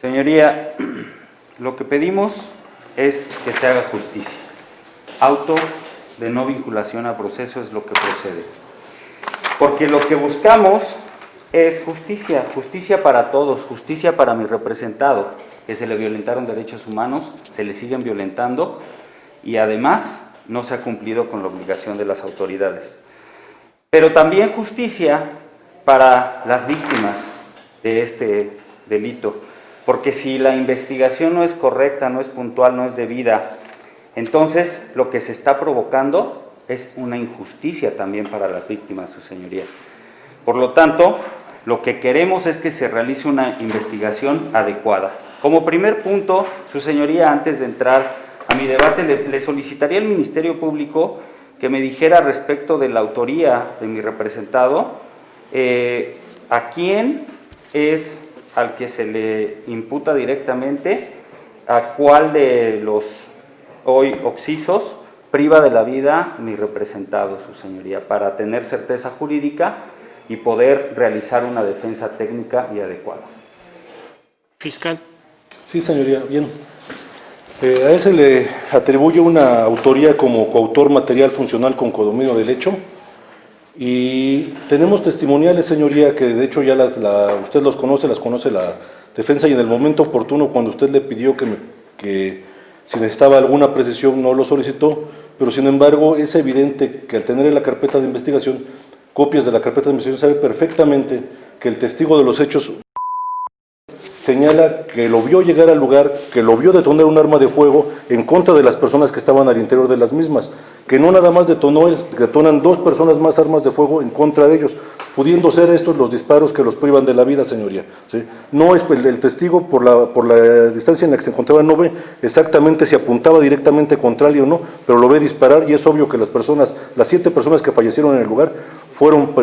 Señoría, lo que pedimos es que se haga justicia. Auto de no vinculación a proceso es lo que procede. Porque lo que buscamos es justicia, justicia para todos, justicia para mi representado, que se le violentaron derechos humanos, se le siguen violentando y además no se ha cumplido con la obligación de las autoridades. Pero también justicia para las víctimas de este delito, porque si la investigación no es correcta, no es puntual, no es debida, entonces lo que se está provocando es una injusticia también para las víctimas, su señoría. Por lo tanto, lo que queremos es que se realice una investigación adecuada. Como primer punto, su señoría, antes de entrar a mi debate, le solicitaría al Ministerio Público que me dijera respecto de la autoría de mi representado, a quién es al que se le imputa directamente, a cuál de los hoy occisos priva de la vida mi representado, su señoría, para tener certeza jurídica y poder realizar una defensa técnica y adecuada. Fiscal. Sí, señoría, bien. A ese le atribuye una autoría como coautor material funcional con codominio del hecho. Y tenemos testimoniales, señoría, que de hecho ya usted las conoce la defensa, y en el momento oportuno, cuando usted le pidió que si necesitaba alguna precisión, no lo solicitó, pero sin embargo es evidente que al tener en la carpeta de investigación copias de la carpeta de investigación, sabe perfectamente que el testigo de los hechos señala que lo vio llegar al lugar, que lo vio detonar un arma de fuego en contra de las personas que estaban al interior de las mismas, que no nada más detonó él, detonan dos personas más armas de fuego en contra de ellos, pudiendo ser estos los disparos que los privan de la vida, señoría. ¿Sí? No es el testigo, por la distancia en la que se encontraba, no ve exactamente si apuntaba directamente contra alguien o no, pero lo ve disparar, y es obvio que las 7 personas que fallecieron en el lugar fueron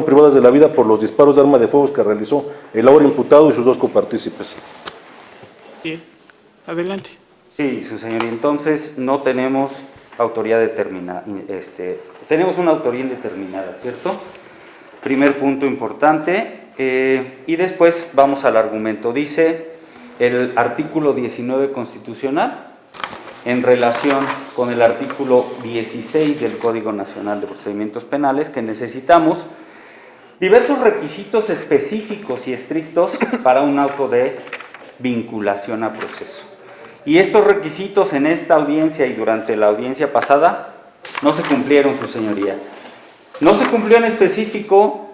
privadas de la vida por los disparos de arma de fuego que realizó el ahora imputado y sus 2 copartícipes. Bien, adelante. Sí, su señoría, entonces no tenemos autoría determinada, tenemos una autoría indeterminada, ¿cierto? Primer punto importante, y después vamos al argumento. Dice el artículo 19 constitucional, en relación con el artículo 16 del Código Nacional de Procedimientos Penales, que necesitamos diversos requisitos específicos y estrictos para un auto de vinculación a proceso. Y estos requisitos en esta audiencia y durante la audiencia pasada no se cumplieron, su señoría. No se cumplió en específico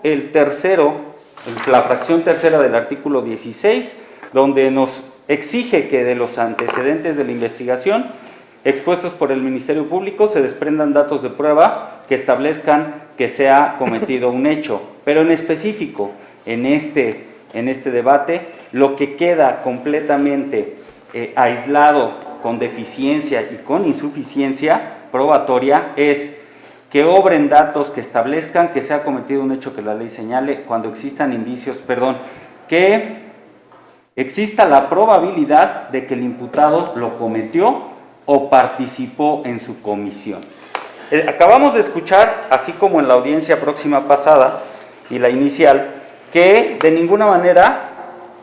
la fracción tercera del artículo 16, donde nos exige que de los antecedentes de la investigación expuestos por el Ministerio Público se desprendan datos de prueba que establezcan que se ha cometido un hecho. Pero en específico, en este debate, lo que queda completamente aislado, con deficiencia y con insuficiencia probatoria, es que obren datos que establezcan que se ha cometido un hecho que la ley señale, cuando existan indicios, que exista la probabilidad de que el imputado lo cometió o participó en su comisión. Acabamos de escuchar, así como en la audiencia próxima pasada y la inicial, que de ninguna manera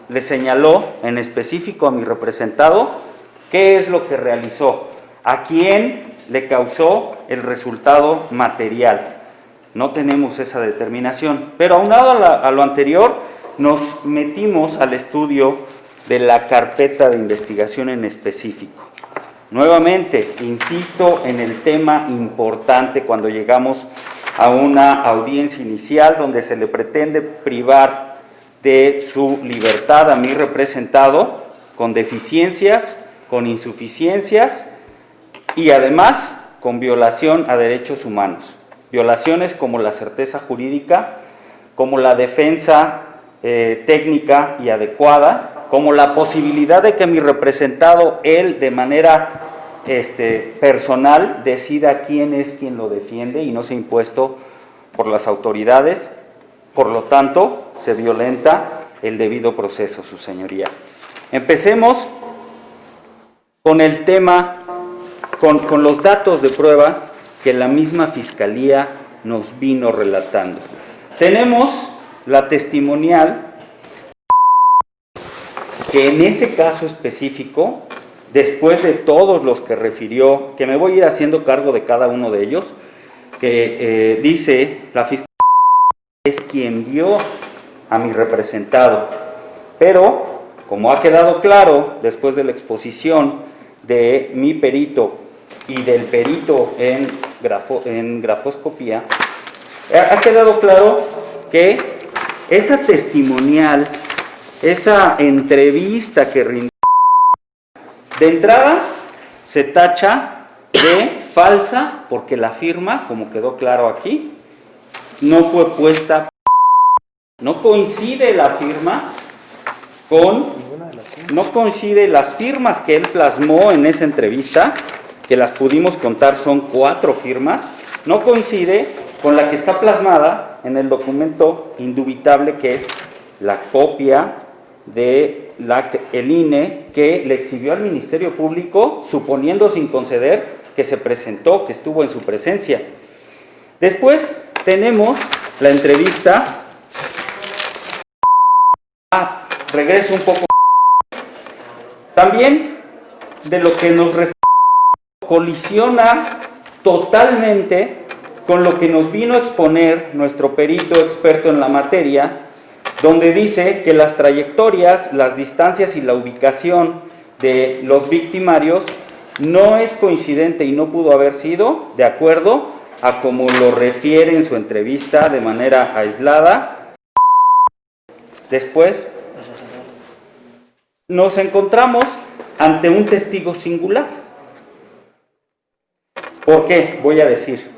le señaló en específico a mi representado qué es lo que realizó, a quién le causó el resultado material. No tenemos esa determinación, pero aunado a lo anterior, nos metimos al estudio de la carpeta de investigación en específico. Nuevamente, insisto en el tema importante cuando llegamos a una audiencia inicial donde se le pretende privar de su libertad a mi representado con deficiencias, con insuficiencias y además con violación a derechos humanos. Violaciones como la certeza jurídica, como la defensa técnica y adecuada, como la posibilidad de que mi representado, él de manera personal, decida quién es quien lo defiende y no sea impuesto por las autoridades. Por lo tanto, se violenta el debido proceso, su señoría. Empecemos con el tema, con los datos de prueba que la misma Fiscalía nos vino relatando. Tenemos la testimonial que en ese caso específico, después de todos los que refirió, que me voy a ir haciendo cargo de cada uno de ellos, que dice la fiscalía es quien vio a mi representado, pero como ha quedado claro después de la exposición de mi perito y del perito en grafoscopía, ha quedado claro que esa testimonial, esa entrevista que rindió, de entrada se tacha de falsa porque la firma, como quedó claro aquí, no fue puesta, no coincide la firma no coincide las firmas que él plasmó en esa entrevista, que las pudimos contar, son 4 firmas, no coincide con la que está plasmada en el documento indubitable que es la copia de el INE que le exhibió al Ministerio Público, suponiendo sin conceder que se presentó, que estuvo en su presencia. Después tenemos la entrevista. Regreso un poco. También de lo que nos refiere, colisiona totalmente con lo que nos vino a exponer nuestro perito experto en la materia, donde dice que las trayectorias, las distancias y la ubicación de los victimarios no es coincidente y no pudo haber sido de acuerdo a como lo refiere en su entrevista de manera aislada. Después nos encontramos ante un testigo singular. ¿Por qué? Voy a decir.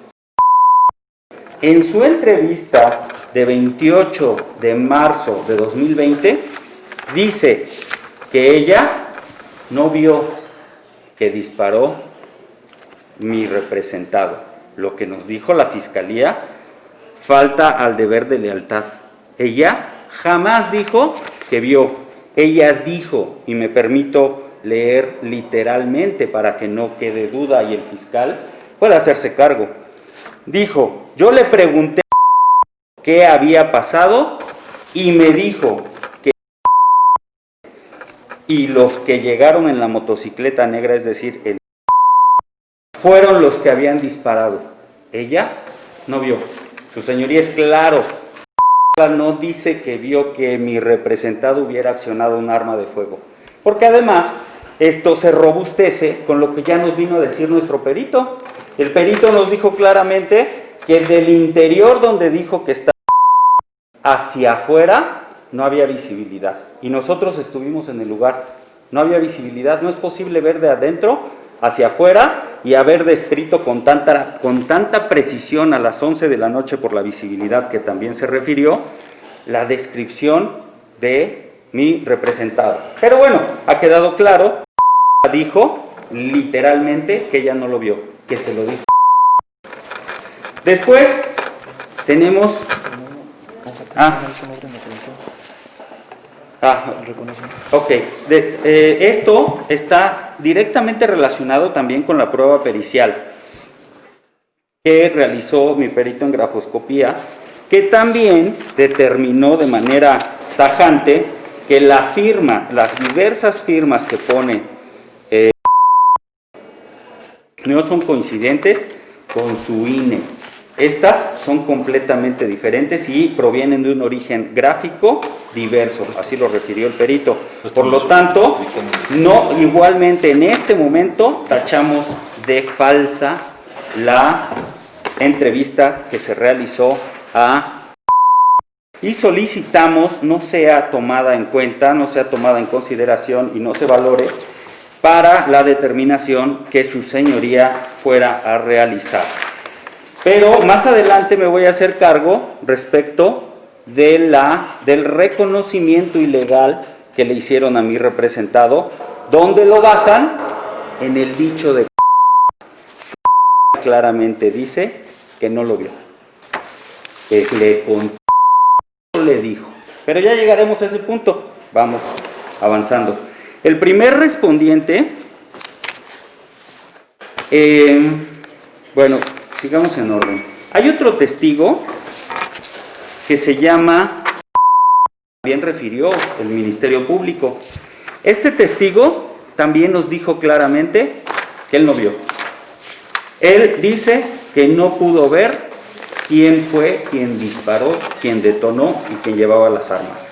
En su entrevista de 28 de marzo de 2020, dice que ella no vio que disparó mi representado. Lo que nos dijo la Fiscalía falta al deber de lealtad. Ella jamás dijo que vio. Ella dijo, y me permito leer literalmente para que no quede duda y el fiscal pueda hacerse cargo. Dijo, yo le pregunté qué había pasado y me dijo que y los que llegaron en la motocicleta negra, es decir, fueron los que habían disparado. Ella no vio. Su señoría es claro. No dice que vio que mi representado hubiera accionado un arma de fuego. Porque además, esto se robustece con lo que ya nos vino a decir nuestro perito. El perito nos dijo claramente que del interior donde dijo que estaba hacia afuera no había visibilidad. Y nosotros estuvimos en el lugar. No había visibilidad. No es posible ver de adentro hacia afuera y haber descrito con tanta precisión a las 11 de la noche por la visibilidad que también se refirió, la descripción de mi representado. Pero bueno, ha quedado claro, dijo literalmente que ella no lo vio, que se lo dijo. Después tenemos... Ok, esto está directamente relacionado también con la prueba pericial que realizó mi perito en grafoscopía, que también determinó de manera tajante que la firma, las diversas firmas que pone no son coincidentes con su INE. Estas son completamente diferentes y provienen de un origen gráfico diverso, así lo refirió el perito. Por lo tanto, no, igualmente en este momento tachamos de falsa la entrevista que se realizó y solicitamos no sea tomada en cuenta, no sea tomada en consideración y no se valore para la determinación que su señoría fuera a realizar. Pero más adelante me voy a hacer cargo respecto de del reconocimiento ilegal que le hicieron a mi representado, donde lo basan en el dicho de claramente dice que no lo vio, que le contó, le dijo. Pero ya llegaremos a ese punto, vamos avanzando. El primer respondiente, bueno, sigamos en orden. Hay otro testigo que se llama, bien refirió el Ministerio Público, Este testigo también nos dijo claramente que él no vio. Él dice que no pudo ver quién fue quien disparó, quien detonó y quien llevaba las armas.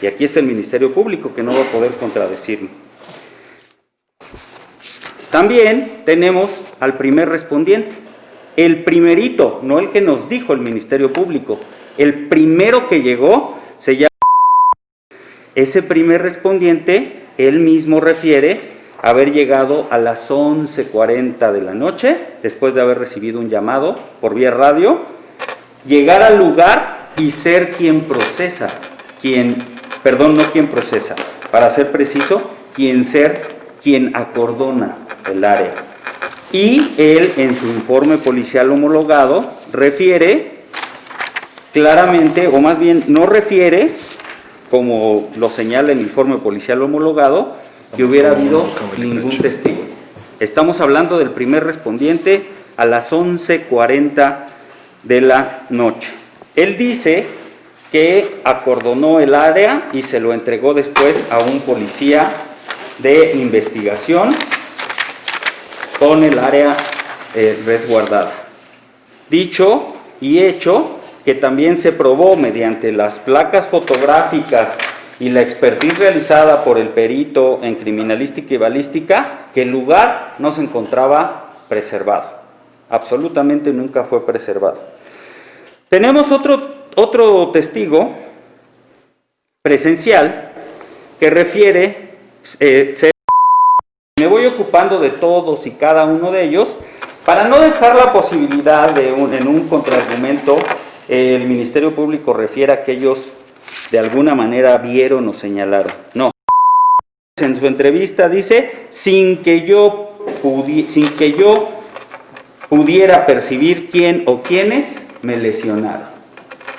Y aquí está el Ministerio Público que no va a poder contradecirme. También tenemos al primer respondiente, el primerito, no el que nos dijo el Ministerio Público, el primero que llegó se llama. Ese primer respondiente, él mismo refiere haber llegado a las 11:40 de la noche, después de haber recibido un llamado por vía radio, llegar al lugar y ser quien procesa, para ser preciso, quien acordona el área. Y él, en su informe policial homologado, refiere claramente, o más bien no refiere, como lo señala el informe policial homologado, que hubiera habido ningún testigo. Estamos hablando del primer respondiente a las 11:40 de la noche. Él dice que acordonó el área y se lo entregó después a un policía de investigación con el área resguardada. Dicho y hecho que también se probó mediante las placas fotográficas y la expertise realizada por el perito en criminalística y balística, que el lugar no se encontraba preservado. Absolutamente nunca fue preservado. Tenemos otro testigo presencial que refiere, me voy ocupando de todos y cada uno de ellos, para no dejar la posibilidad de en un contraargumento, el Ministerio Público refiere a que ellos de alguna manera vieron o señalaron. No. En su entrevista dice, sin que yo pudiera percibir quién o quiénes me lesionaron.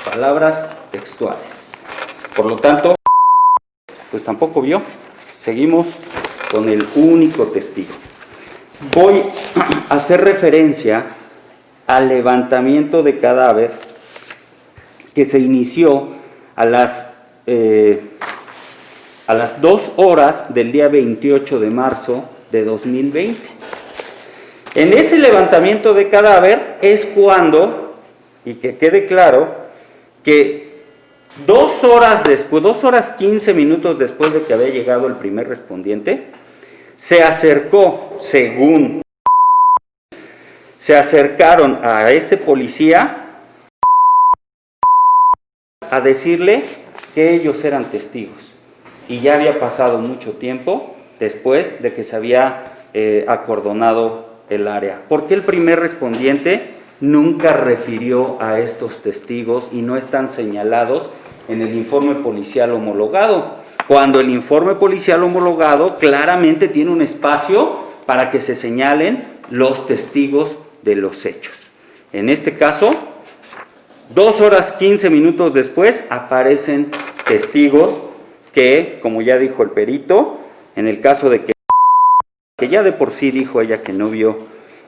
Palabras textuales. Por lo tanto, pues tampoco vio. Seguimos con el único testigo. Voy a hacer referencia al levantamiento de cadáver que se inició a las 2 horas del día 28 de marzo de 2020. En ese levantamiento de cadáver es cuando, y que quede claro, que 2 horas después, 2 horas 15 minutos después de que había llegado el primer respondiente, se acercaron a ese policía a decirle que ellos eran testigos. Y ya había pasado mucho tiempo después de que se había acordonado el área. ¿Por qué el primer respondiente nunca refirió a estos testigos y no están señalados en el informe policial homologado? Cuando el informe policial homologado claramente tiene un espacio para que se señalen los testigos de los hechos. En este caso, 2 horas 15 minutos después aparecen testigos que, como ya dijo el perito, en el caso de que ya de por sí dijo ella que no vio,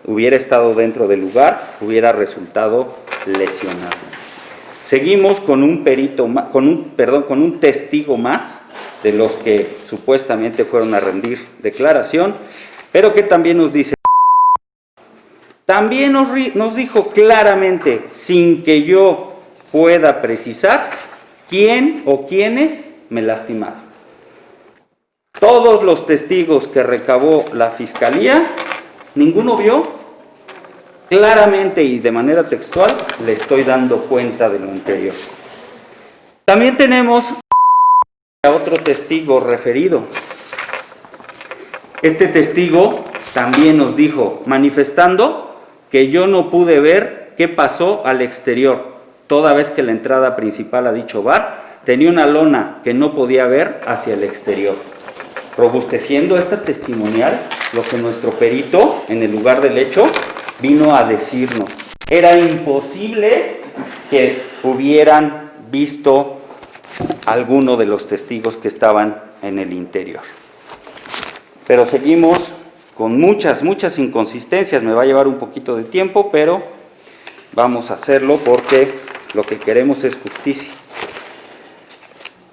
hubiera estado dentro del lugar, hubiera resultado lesionado. Seguimos con un testigo más de los que supuestamente fueron a rendir declaración, pero que también nos dice, también nos dijo claramente, sin que yo pueda precisar, quién o quiénes me lastimaron. Todos los testigos que recabó la Fiscalía, ninguno vio. Claramente y de manera textual le estoy dando cuenta de lo anterior. También tenemos a otro testigo referido. Este testigo también nos dijo, manifestando que yo no pude ver qué pasó al exterior, toda vez que la entrada principal a dicho bar tenía una lona que no podía ver hacia el exterior. Robusteciendo esta testimonial, lo que nuestro perito en el lugar del hecho vino a decirnos. Era imposible que hubieran visto alguno de los testigos que estaban en el interior. Pero seguimos con muchas inconsistencias. Me va a llevar un poquito de tiempo, pero vamos a hacerlo porque lo que queremos es justicia.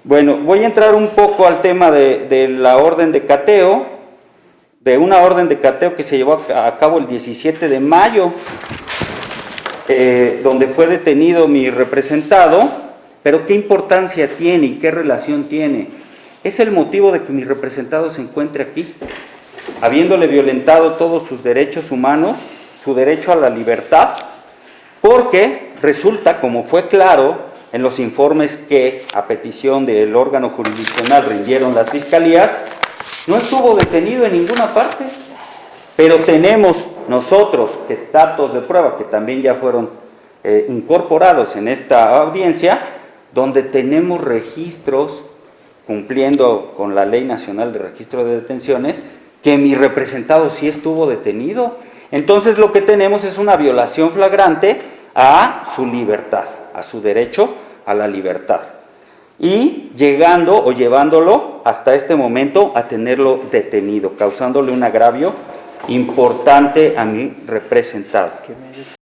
Bueno, voy a entrar un poco al tema de la orden de cateo, de una orden de cateo que se llevó a cabo el 17 de mayo, donde fue detenido mi representado, pero ¿qué importancia tiene y qué relación tiene? Es el motivo de que mi representado se encuentre aquí, habiéndole violentado todos sus derechos humanos, su derecho a la libertad, porque resulta, como fue claro en los informes que a petición del órgano jurisdiccional rindieron las fiscalías, no estuvo detenido en ninguna parte, pero tenemos nosotros datos de prueba que también ya fueron incorporados en esta audiencia, donde tenemos registros, cumpliendo con la Ley Nacional de Registro de Detenciones, que mi representado sí estuvo detenido. Entonces lo que tenemos es una violación flagrante a su libertad, a su derecho a la libertad. Y llegando o llevándolo hasta este momento a tenerlo detenido, causándole un agravio importante a mi representado.